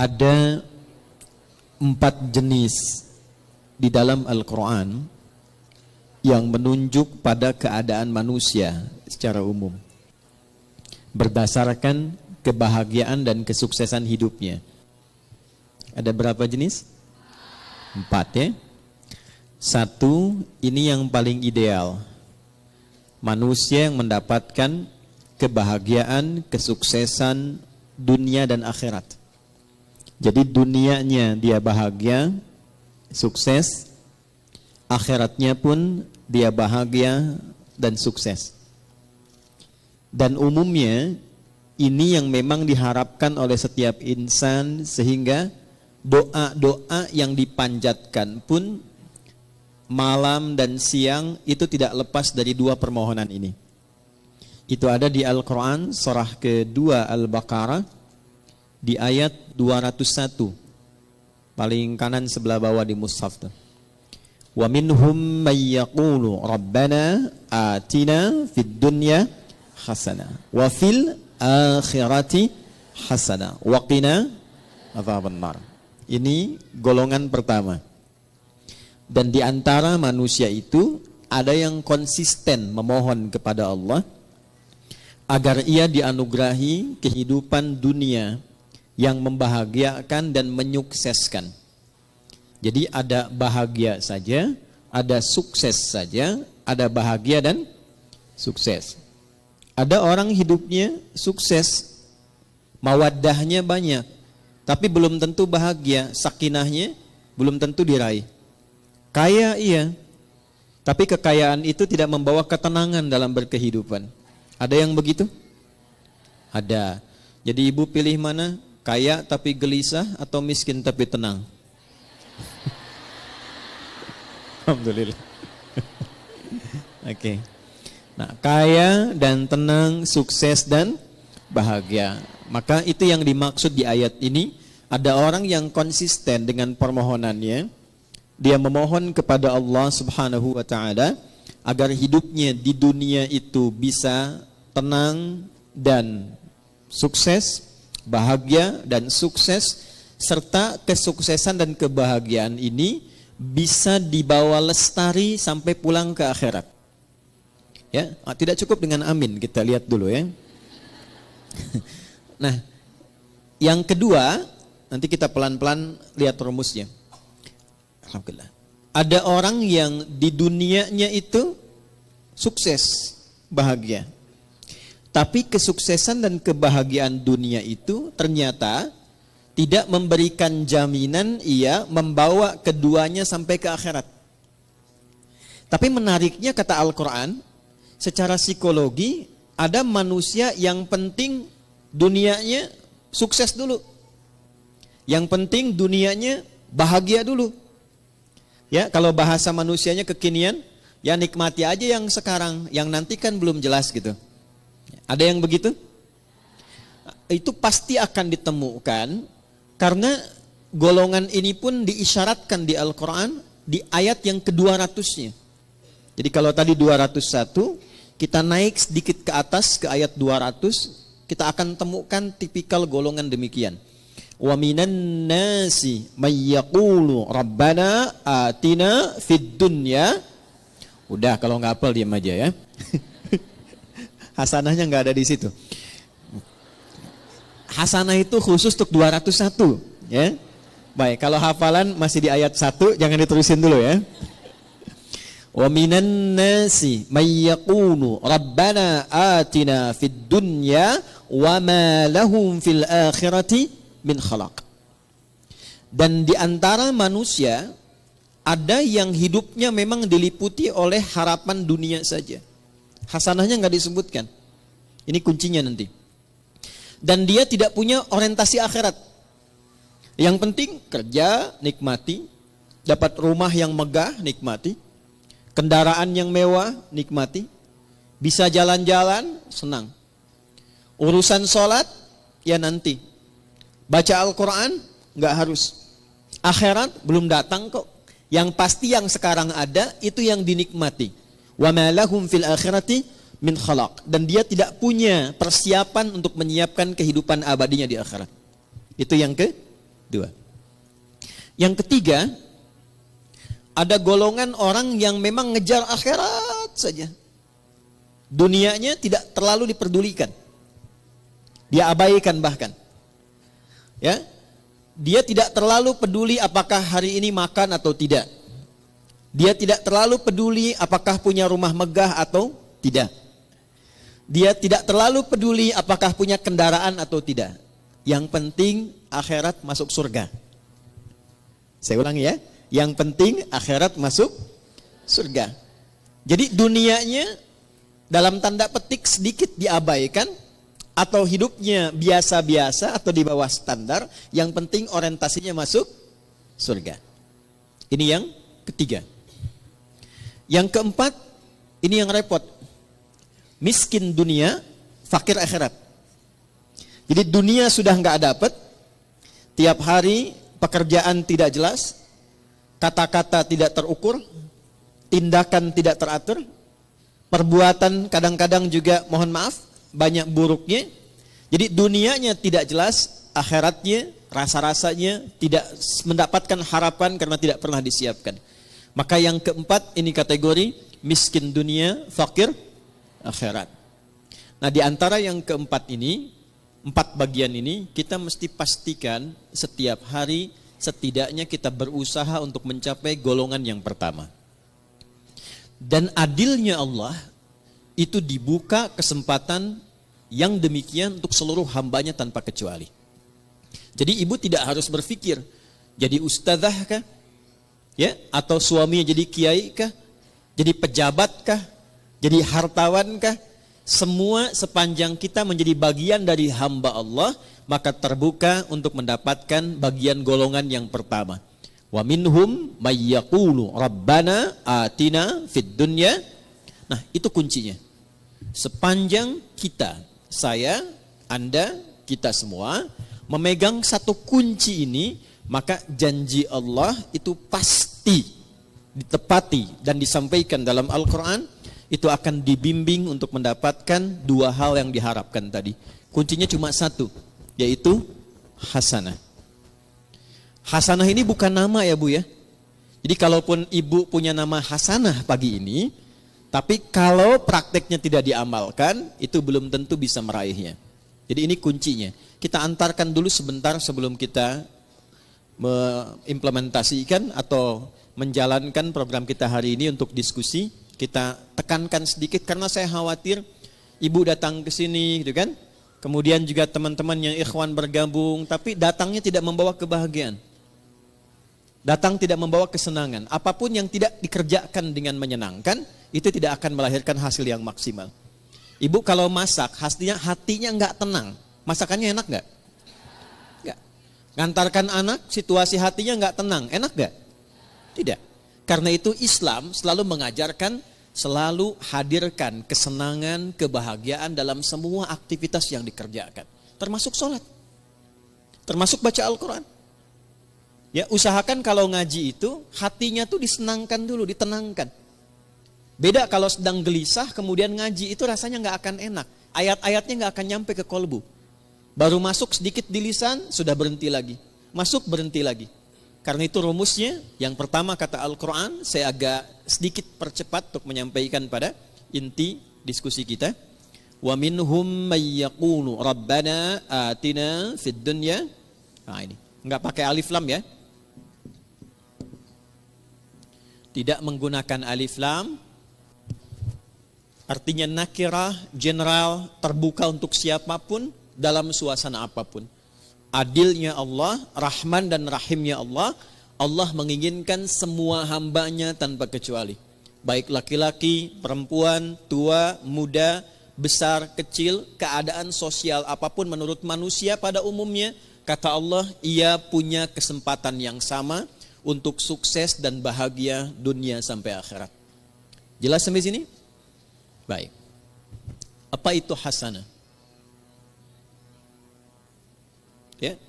ada 4 jenis di dalam Al-Quran yang menunjuk pada keadaan manusia secara umum berdasarkan kebahagiaan dan kesuksesan hidupnya. Ada berapa jenis? 4 ya. 1, ini yang paling ideal. Manusia yang mendapatkan kebahagiaan, kesuksesan dunia dan akhirat. Jadi dunianya dia bahagia, sukses, akhiratnya pun dia bahagia dan sukses. Dan umumnya ini yang memang diharapkan oleh setiap insan, sehingga doa-doa yang dipanjatkan pun malam dan siang itu tidak lepas dari 2 permohonan ini. Itu ada di Al-Quran surah kedua Al-Baqarah di ayat 201, paling kanan sebelah bawah di mushaf tuh. Wa minhum may yaqulu rabbana atina fid dunya hasanah wa fil akhirati hasanah wa qina adzabannar. Ini golongan pertama. Dan di antara manusia itu ada yang konsisten memohon kepada Allah agar ia dianugerahi kehidupan dunia yang membahagiakan dan menyukseskan. Jadi ada bahagia saja, ada sukses saja, ada bahagia dan sukses. Ada orang hidupnya sukses, mawaddahnya banyak, tapi belum tentu bahagia, sakinahnya belum tentu diraih. Kaya iya, tapi kekayaan itu tidak membawa ketenangan dalam berkehidupan. Ada yang begitu? Ada. Jadi ibu pilih mana? Kaya tapi gelisah atau miskin tapi tenang? Alhamdulillah. Oke. Nah, kaya dan tenang, sukses dan bahagia. Maka itu yang dimaksud di ayat ini. Ada orang yang konsisten dengan permohonannya. Dia memohon kepada Allah Subhanahu wa taala agar hidupnya di dunia itu bisa tenang dan sukses, bahagia dan sukses, serta kesuksesan dan kebahagiaan ini bisa dibawa lestari sampai pulang ke akhirat. Ya, tidak cukup dengan amin, kita lihat dulu ya. Nah, yang kedua, nanti kita pelan-pelan lihat rumusnya. Alhamdulillah. Ada orang yang di dunianya itu sukses, bahagia. Tapi kesuksesan dan kebahagiaan dunia itu ternyata tidak memberikan jaminan ia membawa keduanya sampai ke akhirat. Tapi menariknya kata Al-Quran, secara psikologi ada manusia yang penting dunianya sukses dulu. Yang penting dunianya bahagia dulu. Ya, kalau bahasa manusianya kekinian, ya nikmati aja yang sekarang, yang nanti kan belum jelas gitu. Ada yang begitu? Itu pasti akan ditemukan karena golongan ini pun diisyaratkan di Al-Quran di ayat yang ke-200-nya. Jadi kalau tadi 201, kita naik sedikit ke atas ke ayat 200, kita akan temukan tipikal golongan demikian. Wa minan nasi may yaqulu rabbana atina fid dunya. Udah, kalau nggak hafal diam aja ya. Hasanahnya nggak ada di situ. Hasanah itu khusus untuk 201 ya. Baik, kalau hafalan masih di ayat 1, jangan diterusin dulu ya. Wa minan nasi may yaqulu rabbana atina fid dunya wa ma lahum fil akhirati min khalaq. Dan di antara manusia ada yang hidupnya memang diliputi oleh harapan dunia saja. Hasanahnya nggak disebutkan. Ini kuncinya nanti. Dan dia tidak punya orientasi akhirat. Yang penting kerja, nikmati. Dapat rumah yang megah, nikmati. Kendaraan yang mewah, nikmati. Bisa jalan-jalan, senang. Urusan sholat, ya nanti. Baca Al-Quran, nggak harus. Akhirat belum datang kok. Yang pasti yang sekarang ada, itu yang dinikmati. Wa ma lahum fil akhirati min khalaq. Dan dia tidak punya persiapan untuk menyiapkan kehidupan abadinya di akhirat. Itu yang Dua. Yang ketiga, ada golongan orang yang memang ngejar akhirat saja. Dunianya tidak terlalu diperdulikan. Dia abaikan bahkan. Ya. Dia tidak terlalu peduli apakah hari ini makan atau tidak. Dia tidak terlalu peduli apakah punya rumah megah atau tidak. Dia tidak terlalu peduli apakah punya kendaraan atau tidak. Yang penting akhirat masuk surga. Saya ulangi ya. Yang penting akhirat masuk surga. Jadi dunianya dalam tanda petik sedikit diabaikan, atau hidupnya biasa-biasa atau di bawah standar, yang penting orientasinya masuk surga. Ini yang ketiga. Yang keempat, ini yang repot. Miskin dunia, fakir akhirat. Jadi dunia sudah nggak dapat, tiap hari pekerjaan tidak jelas, kata-kata tidak terukur, tindakan tidak teratur, perbuatan kadang-kadang juga mohon maaf banyak buruknya. Jadi dunianya tidak jelas, akhiratnya rasa-rasanya tidak mendapatkan harapan karena tidak pernah disiapkan. Maka yang keempat ini kategori miskin dunia, fakir akhirat. Nah, di antara yang keempat ini, 4 bagian ini kita mesti pastikan setiap hari setidaknya kita berusaha untuk mencapai golongan yang pertama. Dan adilnya Allah itu dibuka kesempatan yang demikian untuk seluruh hambanya tanpa kecuali. Jadi ibu tidak harus berpikir jadi ustadzah kah? Ya, atau suaminya jadi kiai kah? Jadi pejabat kah? Jadi hartawan kah? Semua sepanjang kita menjadi bagian dari hamba Allah, maka terbuka untuk mendapatkan bagian golongan yang pertama. Wa minhum may yaqulu rabbana atina fid dunya. Nah, itu kuncinya. Sepanjang kita, saya, Anda, kita semua memegang satu kunci ini, maka janji Allah itu pasti ditepati dan disampaikan dalam Al-Quran. Itu akan dibimbing untuk mendapatkan 2 hal yang diharapkan tadi. Kuncinya cuma satu, yaitu hasanah. Hasanah ini bukan nama ya Bu ya. Jadi kalaupun ibu punya nama hasanah pagi ini, tapi kalau prakteknya tidak diamalkan, itu belum tentu bisa meraihnya. Jadi ini kuncinya. Kita antarkan dulu sebentar sebelum kita mengimplementasikan atau menjalankan program kita hari ini untuk diskusi. Kita tekankan sedikit karena saya khawatir ibu datang ke sini gitu kan. Kemudian juga teman-teman yang ikhwan bergabung, tapi datangnya tidak membawa kebahagiaan. Datang tidak membawa kesenangan. Apapun yang tidak dikerjakan dengan menyenangkan, itu tidak akan melahirkan hasil yang maksimal. Ibu kalau masak, hatinya nggak tenang. Masakannya enak nggak? Nggak. Ngantarkan anak, situasi hatinya nggak tenang. Enak nggak? Tidak. Karena itu Islam selalu mengajarkan, selalu hadirkan kesenangan, kebahagiaan dalam semua aktivitas yang dikerjakan. Termasuk sholat. Termasuk baca Al-Quran. Ya, usahakan kalau ngaji itu hatinya tuh disenangkan dulu, ditenangkan. Beda kalau sedang gelisah kemudian ngaji, itu rasanya nggak akan enak. Ayat-ayatnya nggak akan nyampe ke kolbu. Baru masuk sedikit di lisan sudah berhenti lagi. Masuk berhenti lagi. Karena itu rumusnya yang pertama kata Al-Quran, saya agak sedikit percepat untuk menyampaikan pada inti diskusi kita. Wa minhum may yaqulu rabbana atina fid dunya. Nah ini, nggak pakai alif lam ya. Tidak menggunakan alif lam, artinya nakirah, general, terbuka untuk siapapun, dalam suasana apapun. Adilnya Allah, Rahman dan Rahimnya Allah, Allah menginginkan semua hambanya tanpa kecuali. Baik laki-laki, perempuan, tua, muda, besar, kecil, keadaan sosial apapun menurut manusia pada umumnya, kata Allah, ia punya kesempatan yang sama untuk sukses dan bahagia dunia sampai akhirat. Jelas sampai sini? Baik. Apa itu hasanah? Ya.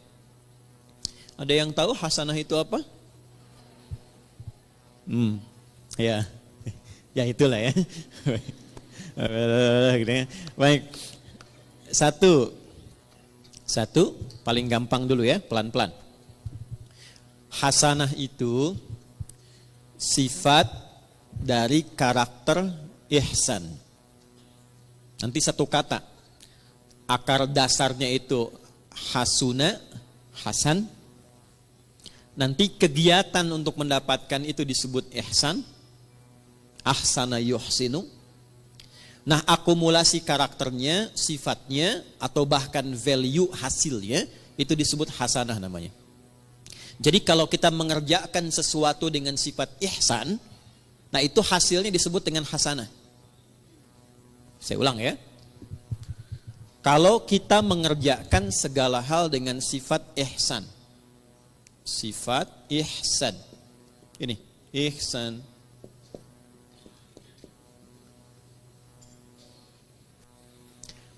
Ada yang tahu hasanah itu apa? Ya. Ya itulah ya. Baik. Satu paling gampang dulu ya, pelan-pelan. Hasanah itu sifat dari karakter ihsan. Nanti satu kata. Akar dasarnya itu hasuna, hasan. Nanti kegiatan untuk mendapatkan itu disebut ihsan. Ahsana yuhsinu. Nah, akumulasi karakternya, sifatnya, atau bahkan value hasilnya, itu disebut hasanah namanya. Jadi kalau kita mengerjakan sesuatu dengan sifat ihsan, nah itu hasilnya disebut dengan hasanah. Saya ulang ya. Kalau kita mengerjakan segala hal dengan sifat ihsan. Sifat ihsan. Ini, ihsan.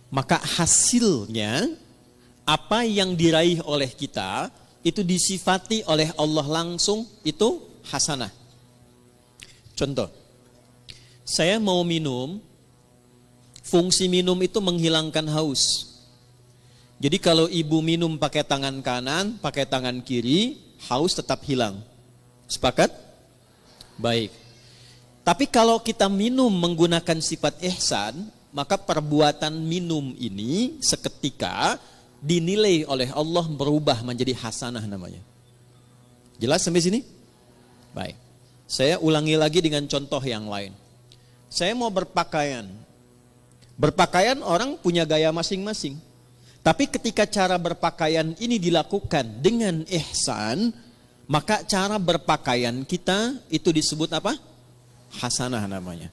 Maka hasilnya apa yang diraih oleh kita itu disifati oleh Allah langsung, itu hasanah. Contoh, saya mau minum, fungsi minum itu menghilangkan haus. Jadi kalau ibu minum pakai tangan kanan, pakai tangan kiri, haus tetap hilang. Sepakat? Baik. Tapi kalau kita minum menggunakan sifat ihsan, maka perbuatan minum ini seketika dinilai oleh Allah berubah menjadi hasanah namanya. Jelas sampai sini? Baik. Saya ulangi lagi dengan contoh yang lain. Saya mau berpakaian. Berpakaian orang punya gaya masing-masing. Tapi ketika cara berpakaian ini dilakukan dengan ihsan, maka cara berpakaian kita itu disebut apa? Hasanah namanya.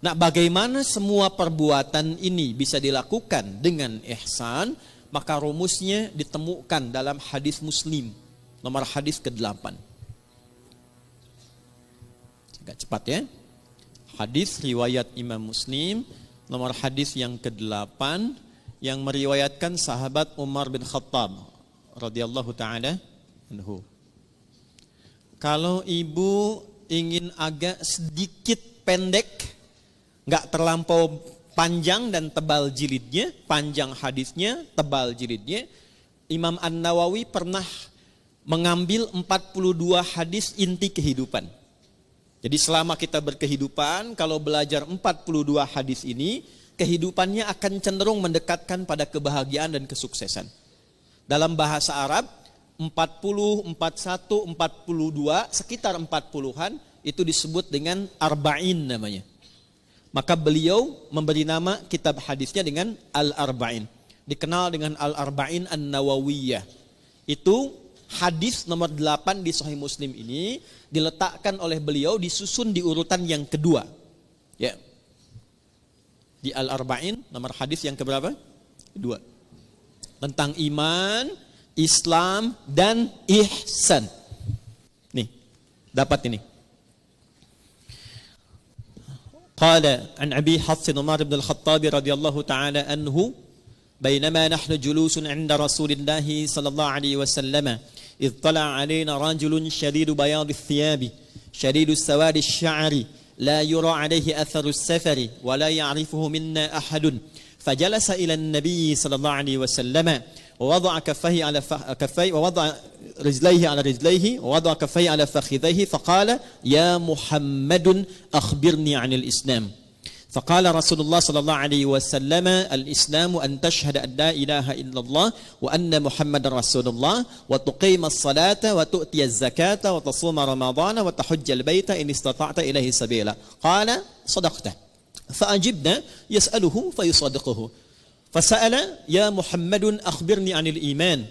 Nah, bagaimana semua perbuatan ini bisa dilakukan dengan ihsan? Maka rumusnya ditemukan dalam hadis Muslim, nomor hadis ke-8. Agak cepat ya. Hadis riwayat Imam Muslim, nomor hadis yang ke-8, yang meriwayatkan sahabat Umar bin Khattab radhiyallahu taala anhu. Kalau ibu ingin agak sedikit pendek, nggak terlampau panjang dan tebal jilidnya, panjang hadisnya, tebal jilidnya, Imam An-Nawawi pernah mengambil 42 hadis inti kehidupan. Jadi selama kita berkehidupan, kalau belajar 42 hadis ini, kehidupannya akan cenderung mendekatkan pada kebahagiaan dan kesuksesan. Dalam bahasa Arab, 40, 41, 42, sekitar 40-an, itu disebut dengan arba'in namanya. Maka beliau memberi nama kitab hadisnya dengan Al-Arba'in. Dikenal dengan Al-Arba'in An-Nawawiyah. Itu hadis nomor 8 di Sahih Muslim ini diletakkan oleh beliau, disusun di urutan yang kedua. Ya. Di Al-Arba'in nomor hadis yang keberapa? Kedua. Tentang iman, Islam, dan ihsan. Nih, dapat ini. قال عن أبي حفص عمر بن الخطاب رضي الله تعالى عنه بينما نحن جلوس عند رسول الله صلى الله عليه وسلم إذ طلع علينا رجل شديد بياض الثياب شديد السواد الشعر لا يرى عليه أثر السفر ولا يعرفه منا أحد فجلس إلى النبي صلى الله عليه وسلم ووضع كفيه على كفيه ووضع رجليه على رجليه ووضع كفيه على فخذيه فقال يا محمد أخبرني عن الإسلام فقال رسول الله صلى الله عليه وسلم الإسلام أن تشهد أن لا إله إلا الله وأن محمد رسول الله وتقيم الصلاة وتؤتي الزكاة وتصوم رمضان وتحج البيت إن استطعت إليه سبيلا قال صدقت فأجبنا يسأله فيصدقه فسأل يا محمد أخبرني عن الإيمان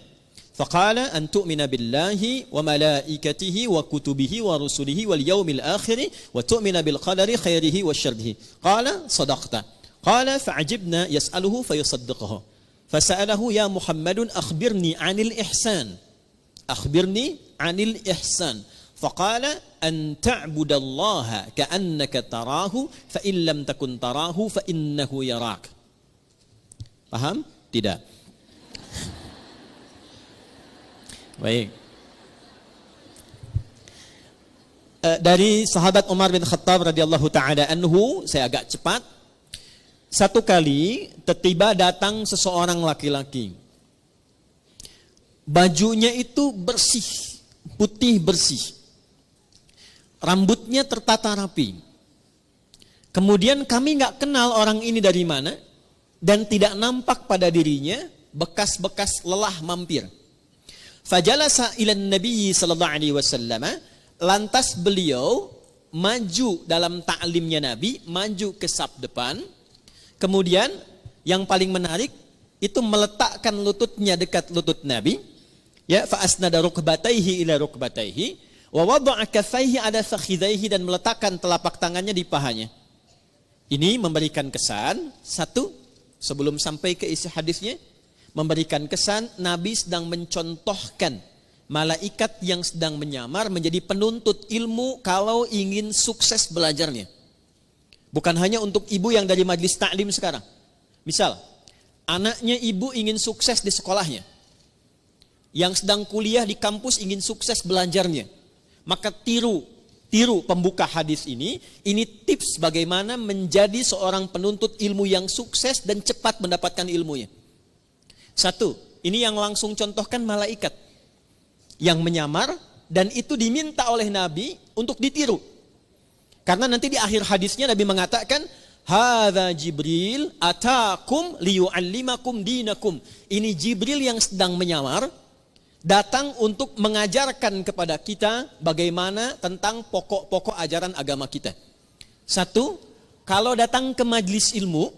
فقال أن تؤمن بالله وملائكته وكتبه ورسله واليوم الآخر وتؤمن بالقدر خيره وشره قال صدقت قال فعجبنا يسأله فيصدقه فسأله يا محمد أخبرني عن الإحسان أخبرني عن الإحسان فقال أن تعبد الله كأنك تراه فإن لم تكن تراه فإنه يراك. Paham? Tidak. Baik. Dari sahabat Umar bin Khattab radhiyallahu taala anhu, saya agak cepat. Satu kali tiba datang seseorang laki-laki. Bajunya itu bersih, putih bersih. Rambutnya tertata rapi. Kemudian kami nggak kenal orang ini dari mana dan tidak nampak pada dirinya bekas-bekas lelah mampir. Fajalasa ilan Nabi sallallahu alaihi wasallam, lantas beliau maju dalam ta'limnya Nabi, maju ke saf depan. Kemudian yang paling menarik itu meletakkan lututnya dekat lutut Nabi. Ya, fa asnada rukbatayhi ila rukbatayhi wa wada'a kaffayhi ala fakhidhayhi, dan meletakkan telapak tangannya di pahanya. Ini memberikan kesan, satu, sebelum sampai ke isi hadisnya, memberikan kesan Nabi sedang mencontohkan malaikat yang sedang menyamar menjadi penuntut ilmu kalau ingin sukses belajarnya. Bukan hanya untuk ibu yang dari majlis taklim sekarang. Misal, anaknya ibu ingin sukses di sekolahnya. Yang sedang kuliah di kampus ingin sukses belajarnya. Maka tiru pembuka hadis ini tips bagaimana menjadi seorang penuntut ilmu yang sukses dan cepat mendapatkan ilmunya. Satu, ini yang langsung contohkan malaikat yang menyamar, dan itu diminta oleh Nabi untuk ditiru. Karena nanti di akhir hadisnya Nabi mengatakan, hadza Jibril atakum liyu'allimakum dinakum. Ini Jibril yang sedang menyamar, datang untuk mengajarkan kepada kita bagaimana tentang pokok-pokok ajaran agama kita. Satu, kalau datang ke majlis ilmu,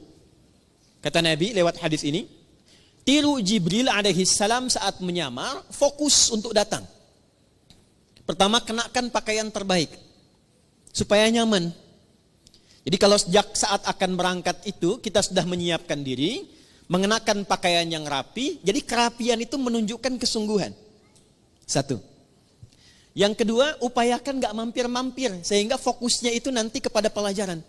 kata Nabi lewat hadis ini, tiru Jibril alaihi salam saat menyamar, fokus untuk datang. Pertama, kenakan pakaian terbaik supaya nyaman. Jadi kalau sejak saat akan berangkat itu kita sudah menyiapkan diri, mengenakan pakaian yang rapi, jadi kerapian itu menunjukkan kesungguhan. Satu. Yang kedua, upayakan gak mampir-mampir, sehingga fokusnya itu nanti kepada pelajaran.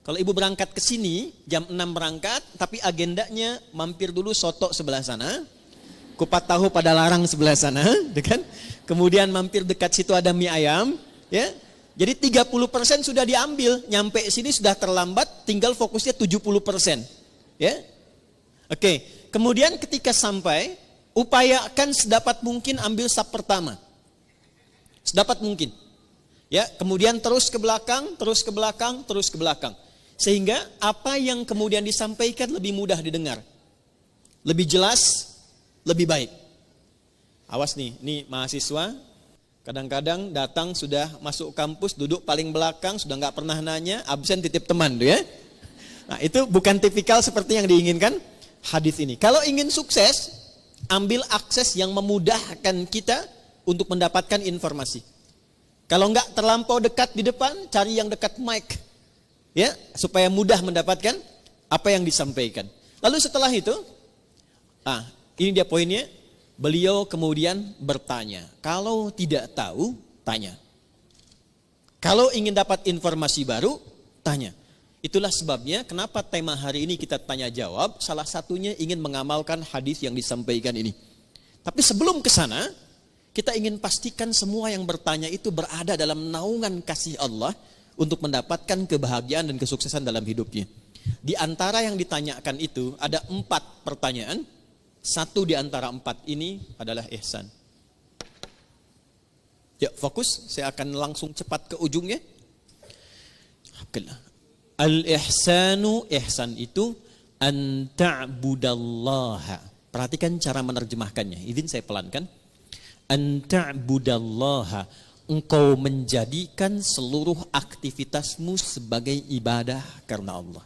Kalau ibu berangkat ke sini, jam 6 berangkat, tapi agendanya mampir dulu soto sebelah sana, kupat tahu pada larang sebelah sana, kan? Kemudian mampir dekat situ ada mie ayam, ya. Jadi 30% sudah diambil, nyampe sini sudah terlambat, tinggal fokusnya 70%. Ya. Oke, kemudian ketika sampai, upayakan sedapat mungkin ambil saf pertama. Sedapat mungkin. Ya, kemudian terus ke belakang, terus ke belakang, terus ke belakang. Sehingga apa yang kemudian disampaikan lebih mudah didengar. Lebih jelas, lebih baik. Awas nih, ini mahasiswa kadang-kadang datang sudah masuk kampus, duduk paling belakang, sudah nggak pernah nanya, absen titip teman tuh ya. Nah, itu bukan tipikal seperti yang diinginkan hadis ini. Kalau ingin sukses, ambil akses yang memudahkan kita untuk mendapatkan informasi. Kalau nggak terlampau dekat di depan, cari yang dekat mic, ya, supaya mudah mendapatkan apa yang disampaikan. Lalu setelah itu, ini dia poinnya. Beliau kemudian bertanya. Kalau tidak tahu, tanya. Kalau ingin dapat informasi baru, tanya. Itulah sebabnya kenapa tema hari ini kita tanya jawab. Salah satunya ingin mengamalkan hadis yang disampaikan ini. Tapi sebelum ke sana, kita ingin pastikan semua yang bertanya itu berada dalam naungan kasih Allah untuk mendapatkan kebahagiaan dan kesuksesan dalam hidupnya. Di antara yang ditanyakan itu ada 4 pertanyaan. Satu di antara 4 ini adalah ihsan. Ya, fokus. Saya akan langsung cepat ke ujungnya. Al-ihsanu, ihsan itu an ta'budallaha. Perhatikan cara menerjemahkannya. Izin saya pelankan. An ta'budallaha. Engkau menjadikan seluruh aktivitasmu sebagai ibadah karena Allah.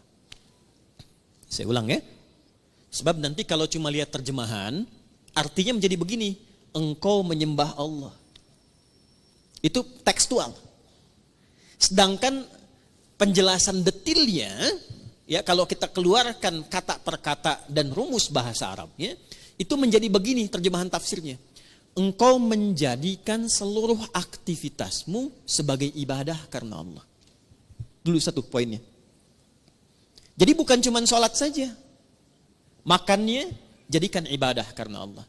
Saya ulang ya. Sebab nanti kalau cuma lihat terjemahan, artinya menjadi begini, engkau menyembah Allah. Itu tekstual. Sedangkan penjelasan detailnya, ya kalau kita keluarkan kata per kata dan rumus bahasa Arabnya, itu menjadi begini terjemahan tafsirnya. Engkau menjadikan seluruh aktivitasmu sebagai ibadah karena Allah. Dulu satu poinnya. Jadi bukan cuma sholat saja. Makannya, jadikan ibadah karena Allah.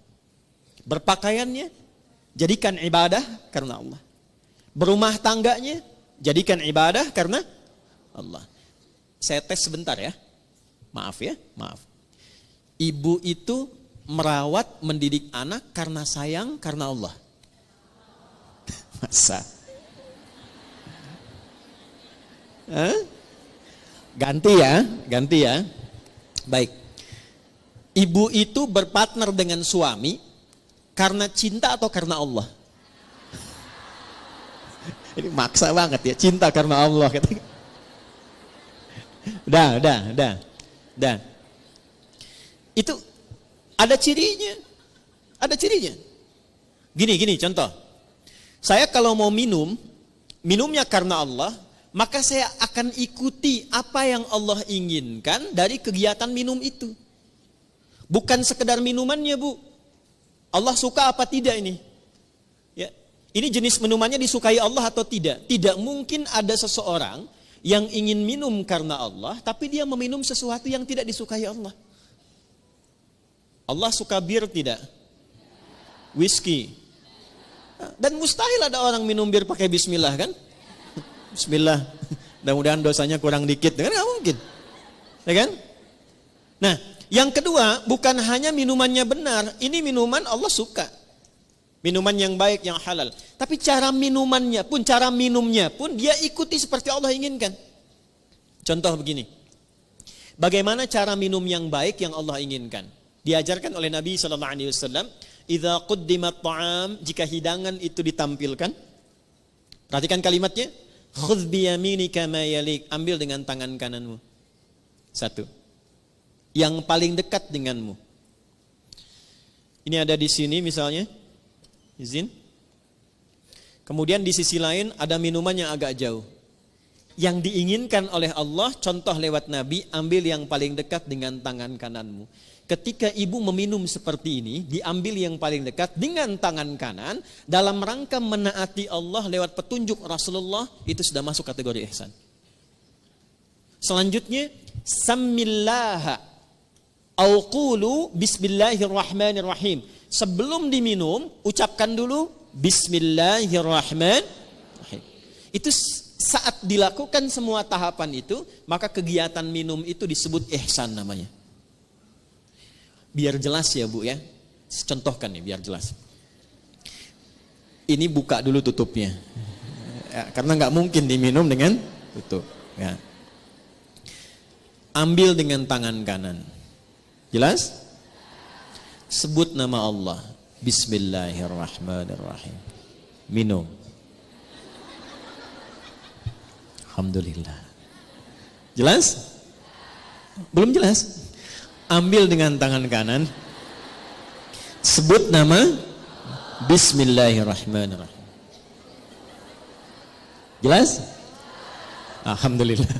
Berpakaiannya, jadikan ibadah karena Allah. Berumah tangganya, jadikan ibadah karena Allah. Saya tes sebentar ya. Maaf ya, maaf. Ibu itu merawat, mendidik anak karena sayang, karena Allah. Masa? Hah? Ganti ya. Baik. Ibu itu berpartner dengan suami karena cinta atau karena Allah? Ini maksa banget ya, cinta karena Allah. Udah. Itu ada cirinya. Gini contoh. Saya kalau mau minumnya karena Allah, maka saya akan ikuti apa yang Allah inginkan dari kegiatan minum itu. Bukan sekedar minumannya, Bu. Allah suka apa tidak ini? Ya. Ini jenis minumannya disukai Allah atau tidak? Tidak mungkin ada seseorang yang ingin minum karena Allah, tapi dia meminum sesuatu yang tidak disukai Allah. Allah suka bir tidak? Whisky. Dan mustahil ada orang minum bir pakai bismillah kan? Bismillah. Mudah-mudahan dosanya kurang dikit. Kan nggak mungkin. Ya kan? Nah, yang kedua, bukan hanya minumannya benar. Ini minuman Allah suka. Minuman yang baik, yang halal. Tapi cara minumnya pun dia ikuti seperti Allah inginkan. Contoh begini. Bagaimana cara minum yang baik yang Allah inginkan? Diajarkan oleh Nabi SAW. Idza quddimat ta'am, jika hidangan itu ditampilkan. Perhatikan kalimatnya. Khudh biyaminika ma yalik, ambil dengan tangan kananmu. Satu. Yang paling dekat denganmu. Ini ada di sini misalnya. Izin. Kemudian di sisi lain ada minuman yang agak jauh. Yang diinginkan oleh Allah, contoh lewat Nabi, ambil yang paling dekat dengan tangan kananmu. Ketika ibu meminum seperti ini, diambil yang paling dekat dengan tangan kanan, dalam rangka menaati Allah lewat petunjuk Rasulullah, itu sudah masuk kategori ihsan. Selanjutnya, Sammillaha au qulu bismillahirrahmanirrahim. Sebelum diminum, ucapkan dulu Bismillahirrahmanirrahim. Itu saat dilakukan semua tahapan itu, maka kegiatan minum itu disebut ihsan namanya. Biar jelas ya Bu ya. Contohkan nih biar jelas. Ini buka dulu tutupnya. Ya, karena nggak mungkin diminum dengan tutup. Ya. Ambil dengan tangan kanan. Jelas? Sebut nama Allah. Bismillahirrahmanirrahim. Minum. Alhamdulillah. Jelas? Belum jelas? Ambil dengan tangan kanan. Sebut nama. Bismillahirrahmanirrahim. Jelas? Alhamdulillah.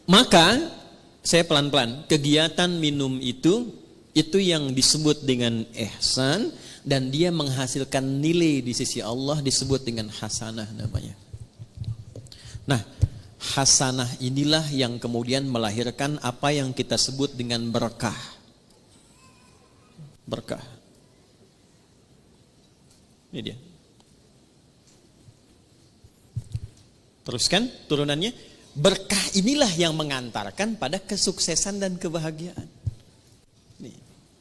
Maka saya pelan-pelan, kegiatan minum itu yang disebut dengan ihsan, dan dia menghasilkan nilai di sisi Allah disebut dengan hasanah namanya. Nah, hasanah inilah yang kemudian melahirkan apa yang kita sebut dengan berkah. Berkah. Ini dia. Teruskan turunannya. Berkah inilah yang mengantarkan pada kesuksesan dan kebahagiaan. Nih,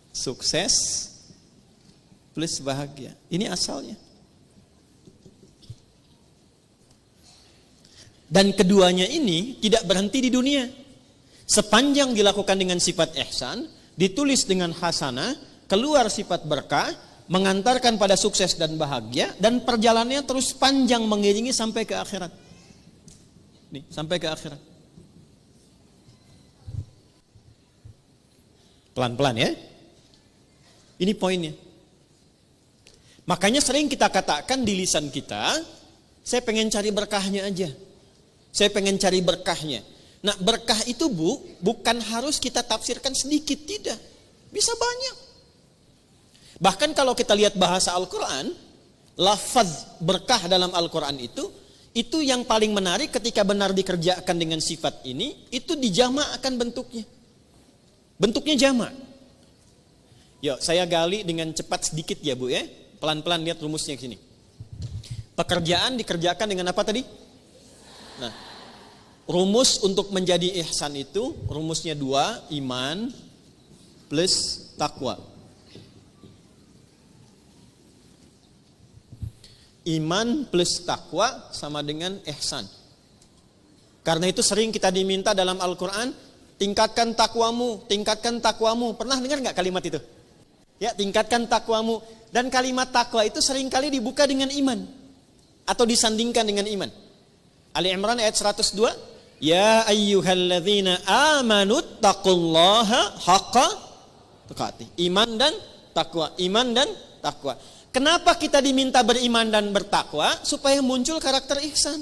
sukses plus bahagia. Ini asalnya. Dan keduanya ini tidak berhenti di dunia. Sepanjang dilakukan dengan sifat ihsan, ditulis dengan hasanah, keluar sifat berkah, mengantarkan pada sukses dan bahagia, dan perjalanannya terus panjang mengiringi sampai ke akhirat. Nih, sampai ke akhirat. Pelan-pelan ya. Ini poinnya. Makanya sering kita katakan di lisan kita, saya pengen cari berkahnya aja. Saya pengen cari berkahnya. Nah, berkah itu Bu, bukan harus kita tafsirkan sedikit, tidak. Bisa banyak. Bahkan kalau kita lihat bahasa Al-Quran, lafaz berkah dalam Al-Quran itu yang paling menarik ketika benar dikerjakan dengan sifat ini, itu dijamakkan bentuknya. Bentuknya jamak. Yuk, saya gali dengan cepat sedikit ya Bu ya. Pelan-pelan lihat rumusnya ke sini. Pekerjaan dikerjakan dengan apa tadi? Nah, rumus untuk menjadi ihsan itu, rumusnya 2, iman plus takwa. Iman plus takwa sama dengan ihsan. Karena itu sering kita diminta dalam Al-Quran, tingkatkan takwamu, tingkatkan takwamu. Pernah dengar nggak kalimat itu? Ya, tingkatkan takwamu. Dan kalimat takwa itu seringkali dibuka dengan iman. Atau disandingkan dengan iman. Ali Imran ayat 102. Ya ayyuhalladzina amanu taqullaha haqqa tuqatih. Iman dan takwa. Iman dan takwa. Kenapa kita diminta beriman dan bertakwa? Supaya muncul karakter ihsan.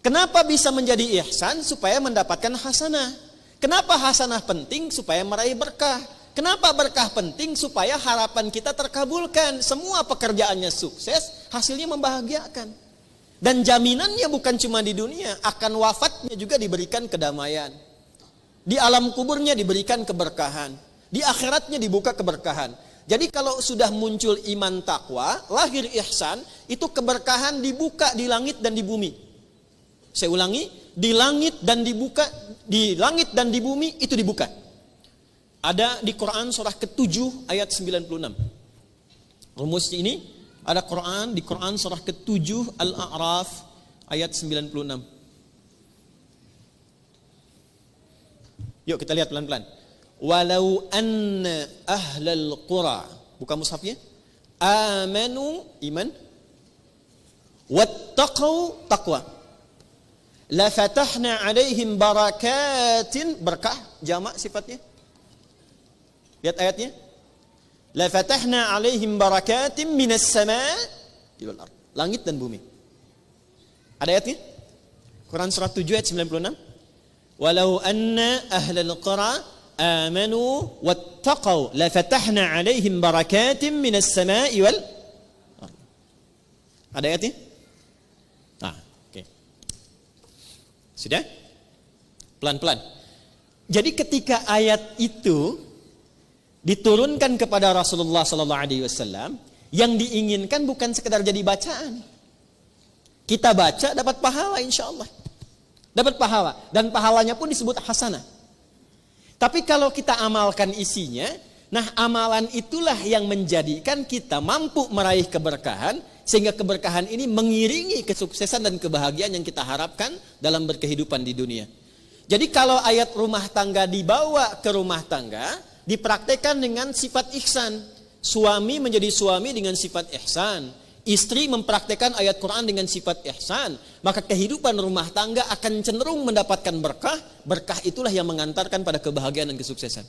Kenapa bisa menjadi ihsan? Supaya mendapatkan hasanah. Kenapa hasanah penting? Supaya meraih berkah. Kenapa berkah penting? Supaya harapan kita terkabulkan. Semua pekerjaannya sukses, hasilnya membahagiakan. Dan jaminannya bukan cuma di dunia, akan wafatnya juga diberikan kedamaian. Di alam kuburnya diberikan keberkahan. Di akhiratnya dibuka keberkahan. Jadi kalau sudah muncul iman takwa, lahir ihsan, itu keberkahan dibuka di langit dan di bumi. Saya ulangi, di langit dan dibuka, di langit dan di bumi itu dibuka. Ada di Quran surah ke-7 ayat 96. Rumus ini ada Quran di Quran surah ke-7 Al-A'raf ayat 96. Yuk kita lihat pelan-pelan. Walau anna ahlal qura, buka mushafnya, amanu iman, wattaqau taqwa, la fatahna alaihim barakatin, berkah jamak sifatnya. Lihat ayatnya. La fatahna alaihim barakatin minas sama'i wal ardh. Langit dan bumi. Ada ayatnya? Quran surah 7 ayat 96. Walau anna ahlal qura amanu wattaqau la fatahna alaihim barakatin minas sama'i wal ardh. Ada ayatnya? Oke. Sudah? Pelan-pelan. Jadi ketika ayat itu diturunkan kepada Rasulullah sallallahu alaihi wasallam, yang diinginkan bukan sekedar jadi bacaan. Kita baca dapat pahala insyaallah. Dapat pahala dan pahalanya pun disebut hasanah. Tapi kalau kita amalkan isinya, nah amalan itulah yang menjadikan kita mampu meraih keberkahan, sehingga keberkahan ini mengiringi kesuksesan dan kebahagiaan yang kita harapkan dalam berkehidupan di dunia. Jadi kalau ayat rumah tangga dibawa ke rumah tangga, dipraktekkan dengan sifat ihsan. Suami menjadi suami dengan sifat ihsan. Istri mempraktekkan ayat Quran dengan sifat ihsan. Maka kehidupan rumah tangga akan cenderung mendapatkan berkah. Berkah itulah yang mengantarkan pada kebahagiaan dan kesuksesan.